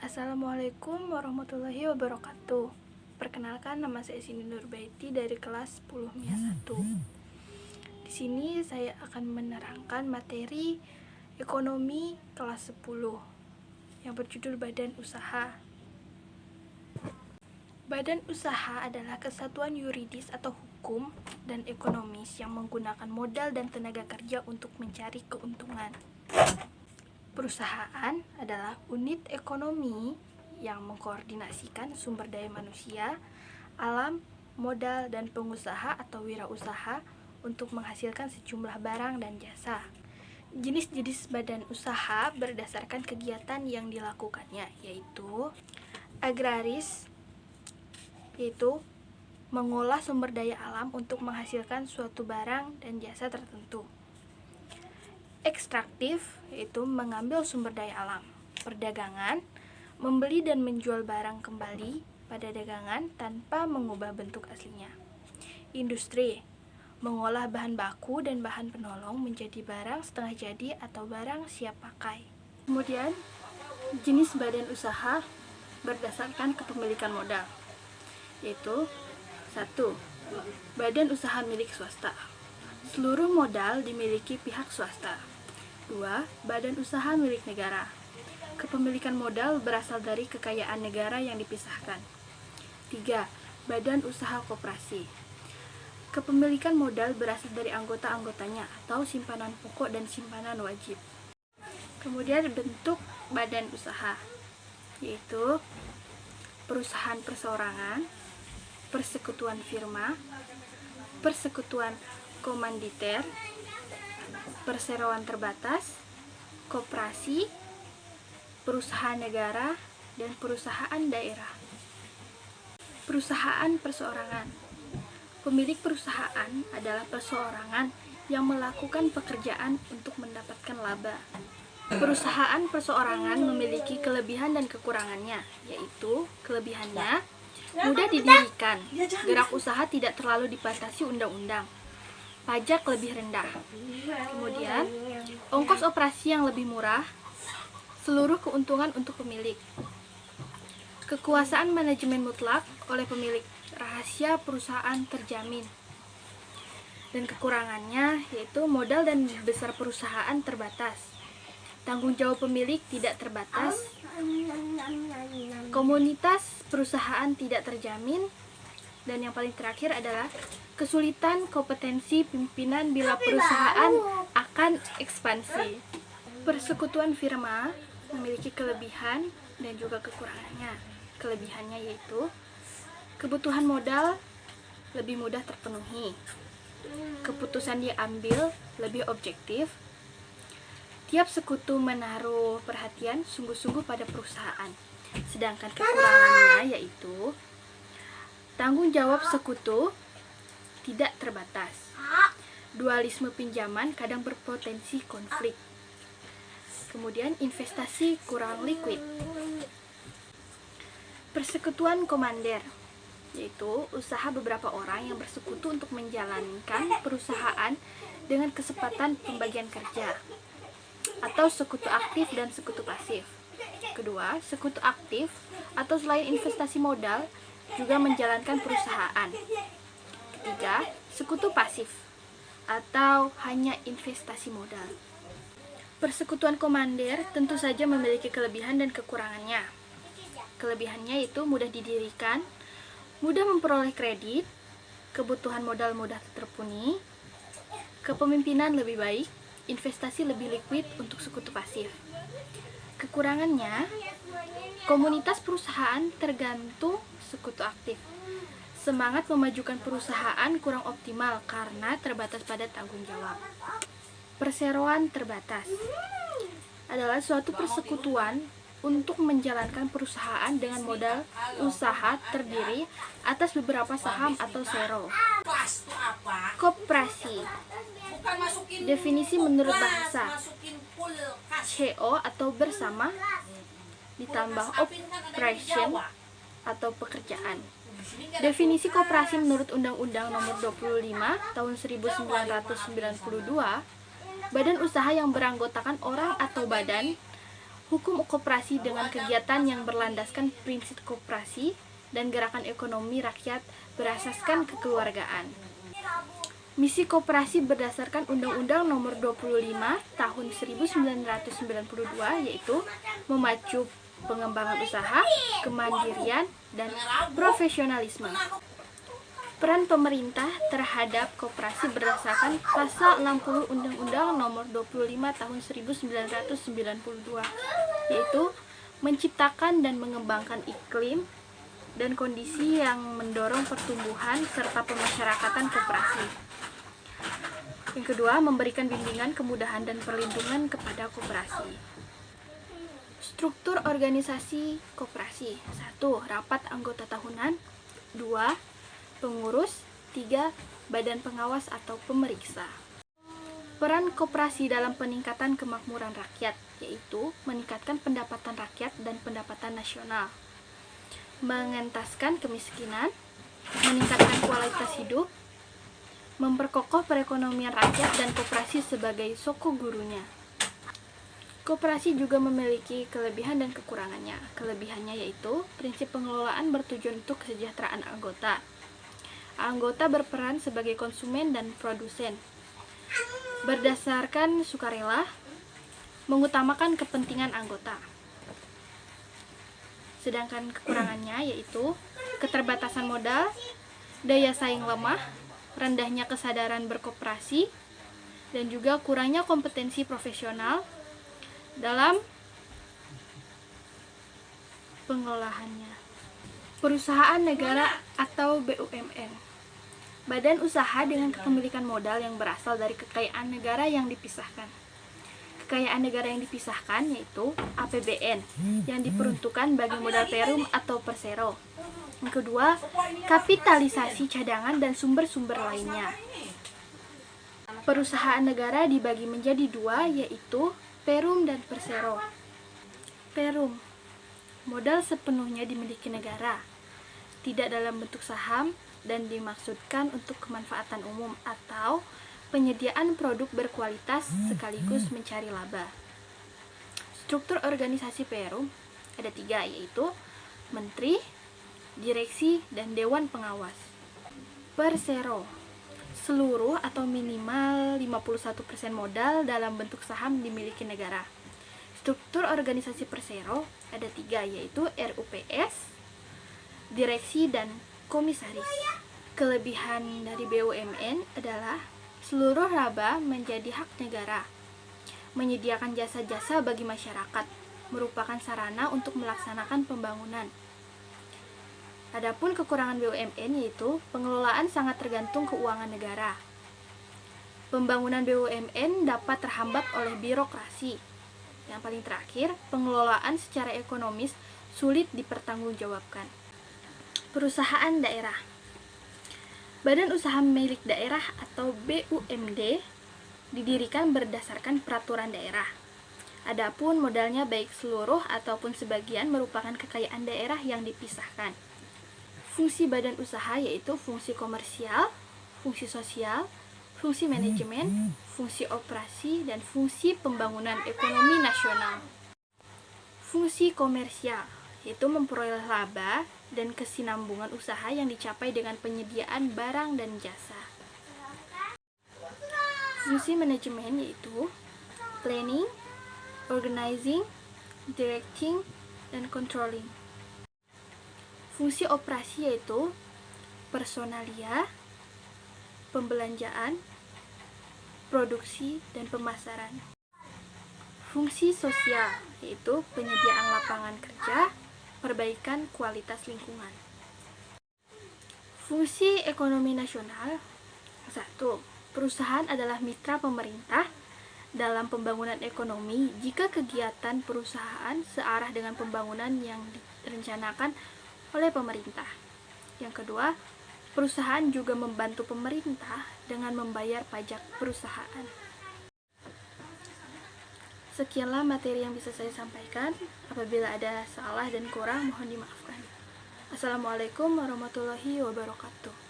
Assalamualaikum warahmatullahi wabarakatuh. Perkenalkan, nama saya Sindi Nurbaiti dari kelas 10 MIA 1. Di sini saya akan menerangkan materi ekonomi kelas 10 yang berjudul Badan Usaha. Badan usaha adalah kesatuan yuridis atau hukum dan ekonomis yang menggunakan modal dan tenaga kerja untuk mencari keuntungan. Perusahaan adalah unit ekonomi yang mengkoordinasikan sumber daya manusia, alam, modal, dan pengusaha atau wirausaha untuk menghasilkan sejumlah barang dan jasa. Jenis-jenis badan usaha berdasarkan kegiatan yang dilakukannya, yaitu agraris, yaitu mengolah sumber daya alam untuk menghasilkan suatu barang dan jasa tertentu. Ekstraktif, yaitu mengambil sumber daya alam. Perdagangan, membeli dan menjual barang kembali pada dagangan tanpa mengubah bentuk aslinya. Industri, mengolah bahan baku dan bahan penolong menjadi barang setengah jadi atau barang siap pakai. Kemudian, jenis badan usaha berdasarkan kepemilikan modal, yaitu 1. Badan usaha milik swasta. Seluruh modal dimiliki pihak swasta. 2. Badan usaha milik negara. Kepemilikan modal berasal dari kekayaan negara yang dipisahkan. 3. Badan usaha koperasi. Kepemilikan modal berasal dari anggota-anggotanya atau simpanan pokok dan simpanan wajib. Kemudian bentuk badan usaha, yaitu perusahaan perseorangan, persekutuan firma, persekutuan komanditer, perseroan terbatas, koperasi, perusahaan negara, dan perusahaan daerah. Perusahaan perseorangan. Pemilik perusahaan adalah perseorangan yang melakukan pekerjaan untuk mendapatkan laba. Perusahaan perseorangan memiliki kelebihan dan kekurangannya, yaitu kelebihannya mudah didirikan, gerak usaha tidak terlalu dibatasi undang-undang, pajak lebih rendah, kemudian ongkos operasi yang lebih murah, seluruh keuntungan untuk pemilik, kekuasaan manajemen mutlak oleh pemilik, rahasia perusahaan terjamin, dan kekurangannya yaitu modal dan besar perusahaan terbatas, tanggung jawab pemilik tidak terbatas, komunitas perusahaan tidak terjamin, dan yang paling terakhir adalah kesulitan kompetensi pimpinan bila perusahaan akan ekspansi. Persekutuan firma memiliki kelebihan dan juga kekurangannya. Kelebihannya yaitu kebutuhan modal lebih mudah terpenuhi, keputusan diambil lebih objektif, tiap sekutu menaruh perhatian sungguh-sungguh pada perusahaan. Sedangkan kekurangannya yaitu tanggung jawab sekutu tidak terbatas. Dualisme pinjaman kadang berpotensi konflik. Kemudian investasi kurang liquid. Persekutuan komander, yaitu usaha beberapa orang yang bersekutu untuk menjalankan perusahaan dengan kesempatan pembagian kerja, atau sekutu aktif dan sekutu pasif. Kedua, sekutu aktif atau selain investasi modal juga menjalankan perusahaan. Ketiga, sekutu pasif atau hanya investasi modal. Persekutuan komander tentu saja memiliki kelebihan dan kekurangannya. Kelebihannya itu mudah didirikan, mudah memperoleh kredit, kebutuhan modal mudah terpenuhi, kepemimpinan lebih baik, investasi lebih liquid untuk sekutu pasif. Kekurangannya, komunitas perusahaan tergantung sekutu aktif. Semangat memajukan perusahaan kurang optimal karena terbatas pada tanggung jawab. Perseroan terbatas adalah suatu persekutuan untuk menjalankan perusahaan dengan modal usaha terdiri atas beberapa saham atau sero. Koperasi. Definisi menurut bahasa CO atau bersama ditambah operation atau pekerjaan. Definisi koperasi menurut Undang-Undang Nomor 25 Tahun 1992, badan usaha yang beranggotakan orang atau badan Hukum koperasi dengan kegiatan yang berlandaskan prinsip koperasi dan gerakan ekonomi rakyat berasaskan kekeluargaan. Misi koperasi berdasarkan Undang-Undang Nomor 25 Tahun 1992 yaitu memacu pengembangan usaha, kemandirian, dan profesionalisme. Peran pemerintah terhadap koperasi berdasarkan Pasal 60 Undang-Undang Nomor 25 Tahun 1992 yaitu menciptakan dan mengembangkan iklim dan kondisi yang mendorong pertumbuhan serta pemasyarakatan koperasi. Yang kedua, memberikan bimbingan, kemudahan, dan perlindungan kepada koperasi. Struktur organisasi koperasi. 1. Rapat anggota tahunan. 2. Pengurus. 3. Badan pengawas atau pemeriksa. Peran koperasi dalam peningkatan kemakmuran rakyat, yaitu meningkatkan pendapatan rakyat dan pendapatan nasional, mengentaskan kemiskinan, meningkatkan kualitas hidup, memperkokoh perekonomian rakyat dan koperasi sebagai soko gurunya. Koperasi juga memiliki kelebihan dan kekurangannya. Kelebihannya yaitu prinsip pengelolaan bertujuan untuk kesejahteraan anggota. Anggota berperan sebagai konsumen dan produsen. Berdasarkan sukarela, mengutamakan kepentingan anggota. Sedangkan kekurangannya yaitu keterbatasan modal, daya saing lemah, rendahnya kesadaran berkoperasi, dan juga kurangnya kompetensi profesional dalam pengelolaannya. Perusahaan negara atau BUMN. Badan usaha dengan kepemilikan modal yang berasal dari kekayaan negara yang dipisahkan. Kekayaan negara yang dipisahkan yaitu APBN yang diperuntukkan bagi modal perum atau persero. Yang kedua, kapitalisasi cadangan dan sumber-sumber lainnya. Perusahaan negara dibagi menjadi dua, yaitu perum dan persero. Perum, modal sepenuhnya dimiliki negara, tidak dalam bentuk saham, dan dimaksudkan untuk kemanfaatan umum atau penyediaan produk berkualitas sekaligus mencari laba. Struktur organisasi perum ada 3, yaitu menteri, direksi, dan dewan pengawas. Persero, seluruh atau minimal 51% modal dalam bentuk saham dimiliki negara. Struktur organisasi persero ada 3, yaitu RUPS, direksi, dan komisaris. Kelebihan dari BUMN adalah seluruh laba menjadi hak negara, menyediakan jasa-jasa bagi masyarakat, merupakan sarana untuk melaksanakan pembangunan. Adapun kekurangan BUMN yaitu pengelolaan sangat tergantung keuangan negara. Pembangunan BUMN dapat terhambat oleh birokrasi. Yang paling terakhir, pengelolaan secara ekonomis sulit dipertanggungjawabkan. Perusahaan daerah. Badan Usaha Milik Daerah atau BUMD didirikan berdasarkan peraturan daerah. Adapun modalnya baik seluruh ataupun sebagian merupakan kekayaan daerah yang dipisahkan. Fungsi badan usaha yaitu fungsi komersial, fungsi sosial, fungsi manajemen, fungsi operasi, dan fungsi pembangunan ekonomi nasional. Fungsi komersial yaitu memperoleh laba dan kesinambungan usaha yang dicapai dengan penyediaan barang dan jasa. Fungsi manajemen yaitu planning, organizing, directing, dan controlling. Fungsi operasi yaitu personalia, pembelanjaan, produksi, dan pemasaran. Fungsi sosial yaitu penyediaan lapangan kerja, perbaikan kualitas lingkungan. Fungsi ekonomi nasional. 1. Perusahaan adalah mitra pemerintah dalam pembangunan ekonomi jika kegiatan perusahaan searah dengan pembangunan yang direncanakan oleh pemerintah. Yang kedua, perusahaan juga membantu pemerintah dengan membayar pajak perusahaan. Sekianlah materi yang bisa saya sampaikan. Apabila ada salah dan kurang, mohon dimaafkan. Assalamualaikum warahmatullahi wabarakatuh.